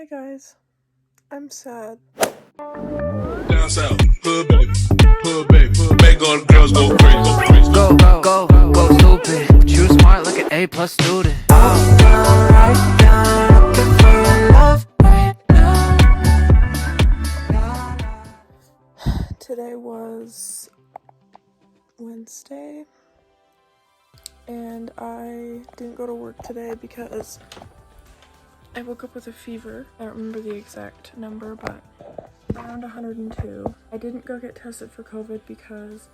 Hi guys, I'm sad. Down south, hood baby, make all the girls go crazy. Go stupid. You smart like an A+ student. Right now, looking for your love right now. Today was Wednesday, and I didn't go to work today because I woke up with a fever. I don't remember the exact number, but around 102. I didn't go get tested for COVID because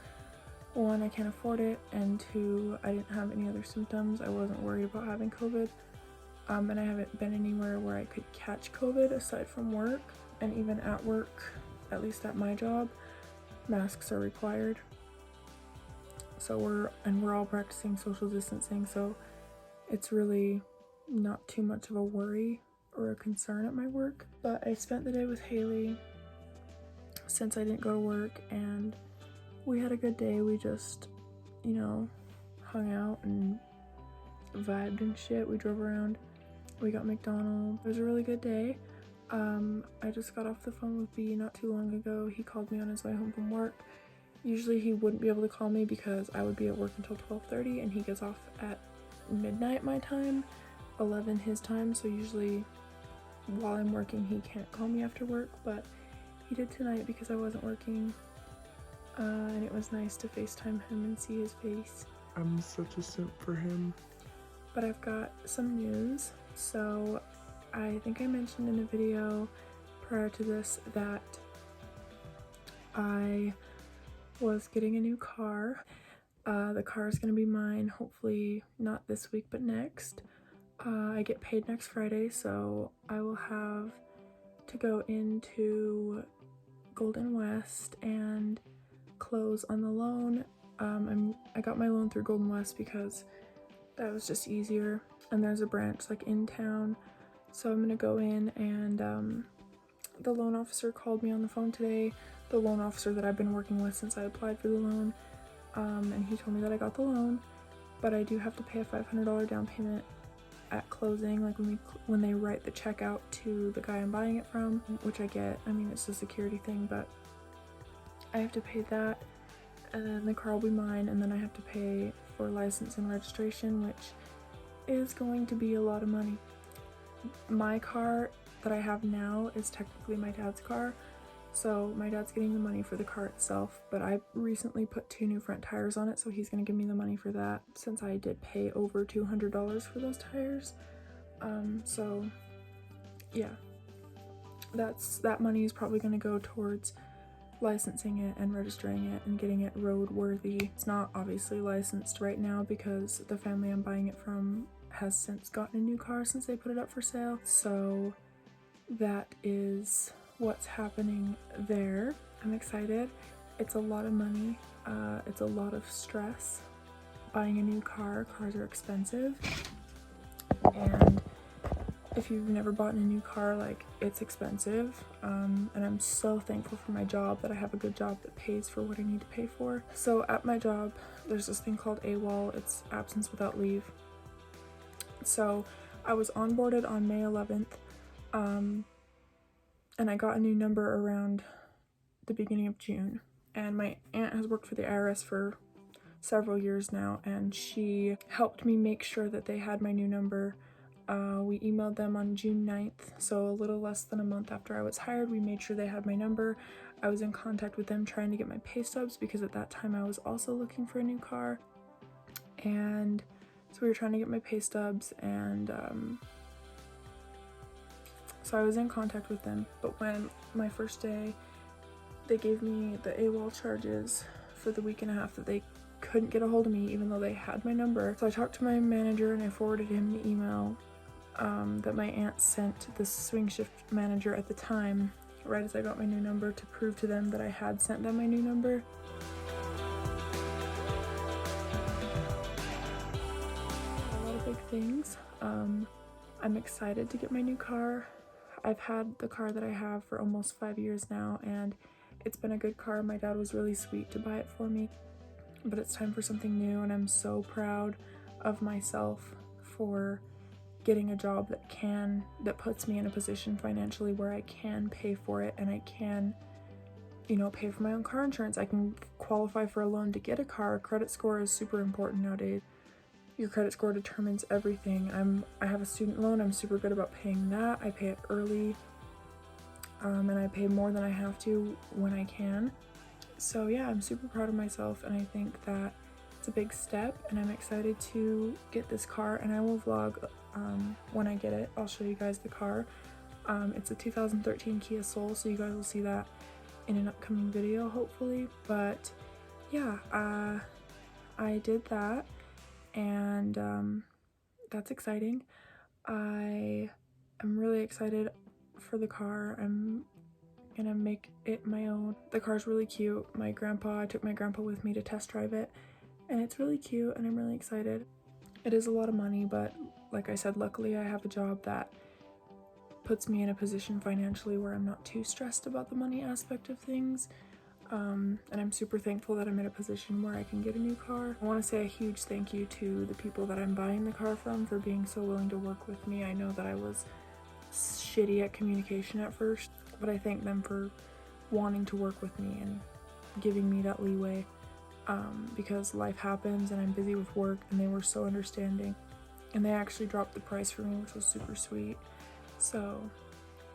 1, I can't afford it, and 2, I didn't have any other symptoms. I wasn't worried about having COVID, and I haven't been anywhere where I could catch COVID aside from work. And even at work, at least at my job, masks are required. So we're all practicing social distancing, so it's really not too much of a worry or a concern at my work. But I spent the day with Haley since I didn't go to work, and we had a good day. We just, hung out and vibed and shit. We drove around. We got McDonald's. It was a really good day. I just got off the phone with B not too long ago. He called me on his way home from work. Usually he wouldn't be able to call me because I would be at work until 12:30, and he gets off at midnight my time, 11 his time, so usually while I'm working he can't call me after work, but he did tonight because I wasn't working, and it was nice to FaceTime him and see his face. I'm such a simp for him. But I've got some news. So I think I mentioned in a video prior to this that I was getting a new car. The car is going to be mine, hopefully not this week but next. I get paid next Friday, so I will have to go into Golden West and close on the loan. I got my loan through Golden West because that was just easier, and there's a branch like in town, so I'm gonna go in. And the loan officer called me on the phone today, the loan officer that I've been working with since I applied for the loan, and he told me that I got the loan, but I do have to pay a $500 down payment at closing, like when they write the check out to the guy I'm buying it from, which I get. I mean, it's a security thing, but I have to pay that, and then the car will be mine, and then I have to pay for license and registration, which is going to be a lot of money. My car that I have now is technically my dad's car, so my dad's getting the money for the car itself, but I recently put 2 new front tires on it, so he's gonna give me the money for that, since I did pay over $200 for those tires. So yeah, that money is probably gonna go towards licensing it and registering it and getting it roadworthy. It's not obviously licensed right now because the family I'm buying it from has since gotten a new car since they put it up for sale, so that is what's happening there. I'm excited. It's a lot of money. It's a lot of stress. Buying a new car, cars are expensive, and if you've never bought a new car, like, it's expensive, and I'm so thankful for my job that I have a good job that pays for what I need to pay for. So at my job, there's this thing called AWOL. It's absence without leave. So I was onboarded on May 11th, and I got a new number around the beginning of June. And my aunt has worked for the IRS for several years now, and she helped me make sure that they had my new number. We emailed them on June 9th, so a little less than a month after I was hired. We made sure they had my number. I was in contact with them trying to get my pay stubs because at that time I was also looking for a new car. And so we were trying to get my pay stubs, and so I was in contact with them. But when my first day, they gave me the AWOL charges for the week and a half that they couldn't get a hold of me even though they had my number. So I talked to my manager and I forwarded him the email that my aunt sent the swing shift manager at the time, right as I got my new number, to prove to them that I had sent them my new number. A lot of big things. I'm excited to get my new car. I've had the car that I have for almost 5 years now, and it's been a good car. My dad was really sweet to buy it for me, but it's time for something new, and I'm so proud of myself for getting a job that puts me in a position financially where I can pay for it, and I can, you know, pay for my own car insurance. I can qualify for a loan to get a car. Credit score is super important nowadays. Your credit score determines everything. I have a student loan. I'm super good about paying that. I pay it early, and I pay more than I have to when I can. So yeah, I'm super proud of myself, and I think that it's a big step, and I'm excited to get this car, and I will vlog when I get it. I'll show you guys the car. It's a 2013 Kia Soul, so you guys will see that in an upcoming video, hopefully. But yeah, I did that, and that's exciting. I am really excited for the car. I'm gonna make it my own. The car's really cute. I took my grandpa with me to test drive it, and it's really cute, and I'm really excited. It is a lot of money, but like I said, luckily I have a job that puts me in a position financially where I'm not too stressed about the money aspect of things. And I'm super thankful that I'm in a position where I can get a new car. I want to say a huge thank you to the people that I'm buying the car from for being so willing to work with me. I know that I was shitty at communication at first, but I thank them for wanting to work with me and giving me that leeway, because life happens and I'm busy with work, and they were so understanding, and they actually dropped the price for me, which was super sweet. So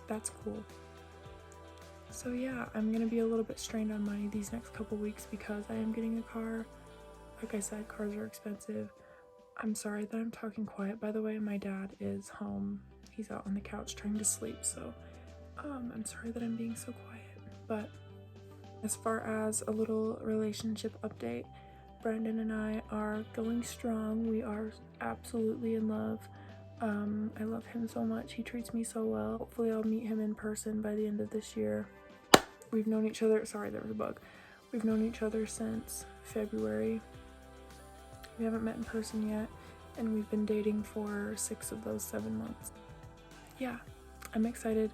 that's cool. So yeah, I'm gonna be a little bit strained on money these next couple weeks because I am getting a car. Like I said, cars are expensive. I'm sorry that I'm talking quiet, by the way. My dad is home. He's out on the couch trying to sleep, so I'm sorry that I'm being so quiet. But as far as a little relationship update, Brandon and I are going strong. We are absolutely in love. I love him so much. He treats me so well. Hopefully I'll meet him in person by the end of this year. We've known each other, sorry, there was a bug. We've known each other since February. We haven't met in person yet, and we've been dating for 6 of those 7 months. Yeah, I'm excited.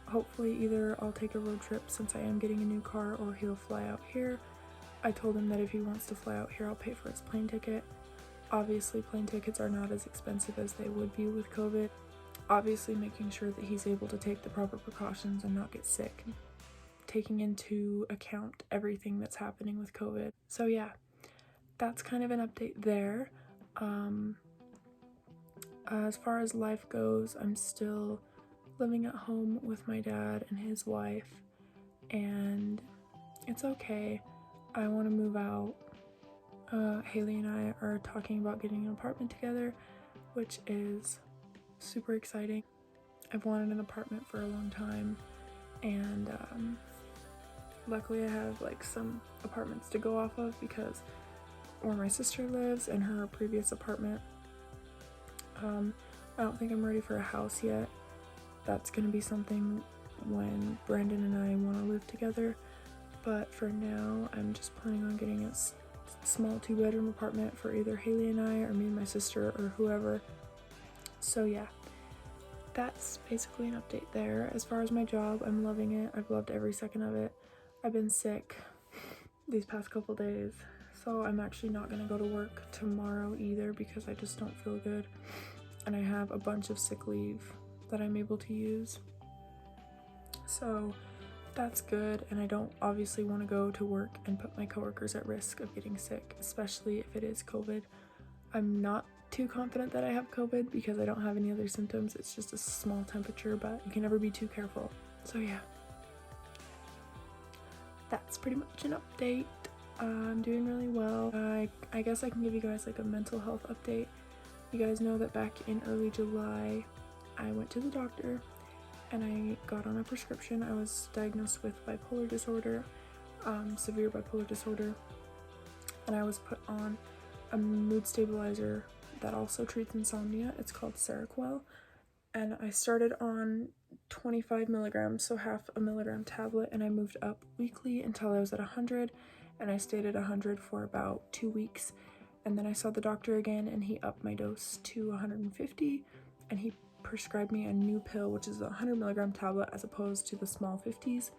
Hopefully either I'll take a road trip since I am getting a new car, or he'll fly out here. I told him that if he wants to fly out here, I'll pay for his plane ticket. Obviously, plane tickets are not as expensive as they would be with COVID. Obviously, making sure that he's able to take the proper precautions and not get sick, taking into account everything that's happening with COVID. So yeah, that's kind of an update there. As far as life goes, I'm still living at home with my dad and his wife, and it's okay. I want to move out. Haley and I are talking about getting an apartment together, which is super exciting. I've wanted an apartment for a long time, and luckily I have like some apartments to go off of because where my sister lives and her previous apartment, I don't think I'm ready for a house yet. That's gonna be something when Brandon and I want to live together, but for now I'm just planning on getting a small 2-bedroom apartment for either Haley and I, or me and my sister, or whoever. So yeah, that's basically an update there. As far as my job, I'm loving it. I've loved every second of it. I've been sick these past couple days, so I'm actually not gonna go to work tomorrow either because I just don't feel good, and I have a bunch of sick leave that I'm able to use. So that's good, and I don't obviously want to go to work and put my coworkers at risk of getting sick, especially if it is COVID. I'm not too confident that I have COVID because I don't have any other symptoms. It's just a small temperature, but you can never be too careful. So yeah, that's pretty much an update. I'm doing really well. I guess I can give you guys like a mental health update. You guys know that back in early July, I went to the doctor and I got on a prescription. I was diagnosed with bipolar disorder, severe bipolar disorder, and I was put on a mood stabilizer that also treats insomnia. It's called Seroquel, and I started on 25 milligrams, so half a milligram tablet, and I moved up weekly until I was at 100, and I stayed at 100 for about 2 weeks, and then I saw the doctor again, and he upped my dose to 150, and he prescribed me a new pill, which is a 100 milligram tablet as opposed to the small 50s,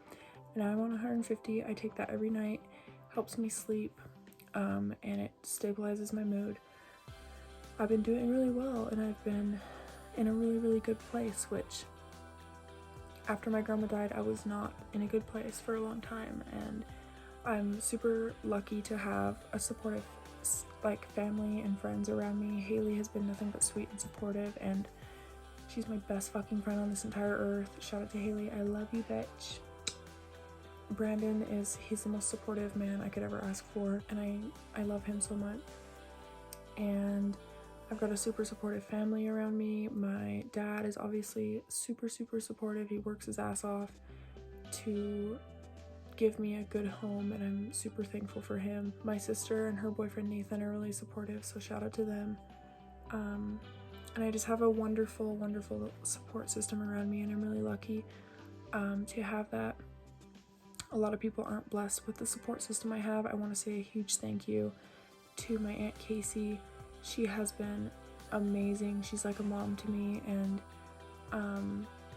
and I'm on 150. I take that every night, helps me sleep, and it stabilizes my mood. I've been doing really well, and I've been in a really, really good place, which after my grandma died, I was not in a good place for a long time, and I'm super lucky to have a supportive like family and friends around me. Haley has been nothing but sweet and supportive, and she's my best fucking friend on this entire earth. Shout out to Haley. I love you, bitch. Brandon he's the most supportive man I could ever ask for, and I love him so much. And I've got a super supportive family around me. My dad is obviously super, super supportive. He works his ass off to give me a good home, and I'm super thankful for him. My sister and her boyfriend Nathan are really supportive, so shout out to them. And I just have a wonderful, wonderful support system around me, and I'm really lucky to have that. A lot of people aren't blessed with the support system I have. I want to say a huge thank you to my Aunt Casey. She has been amazing. She's like a mom to me, and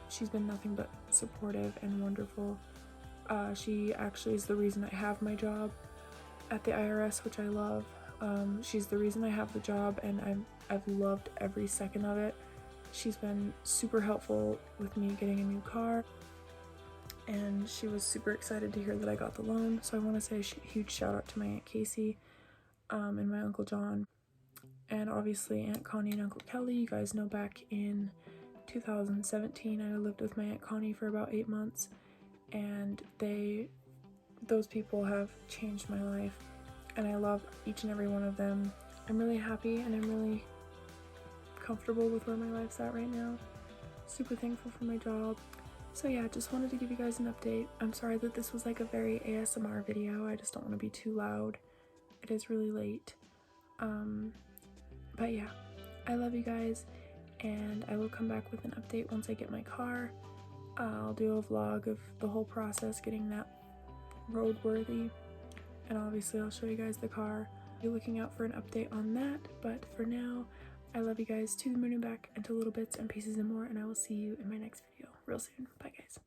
she's been nothing but supportive and wonderful. She actually is the reason I have my job at the IRS, which I love. She's the reason I have the job, and I've loved every second of it. She's been super helpful with me getting a new car, and she was super excited to hear that I got the loan. So I want to say a huge shout out to my Aunt Casey and my Uncle John, and obviously Aunt Connie and Uncle Kelly. You guys know back in 2017 I lived with my Aunt Connie for about 8 months, and those people have changed my life, and I love each and every one of them. I'm really happy, and I'm really comfortable with where my life's at right now. Super thankful for my job. So yeah, just wanted to give you guys an update. I'm sorry that this was like a very ASMR video. I just don't want to be too loud. It is really late. But yeah, I love you guys, and I will come back with an update once I get my car. I'll do a vlog of the whole process getting that roadworthy, and obviously I'll show you guys the car. Be looking out for an update on that, but for now, I love you guys to the moon and back, and to little bits and pieces and more, and I will see you in my next video real soon. Bye guys.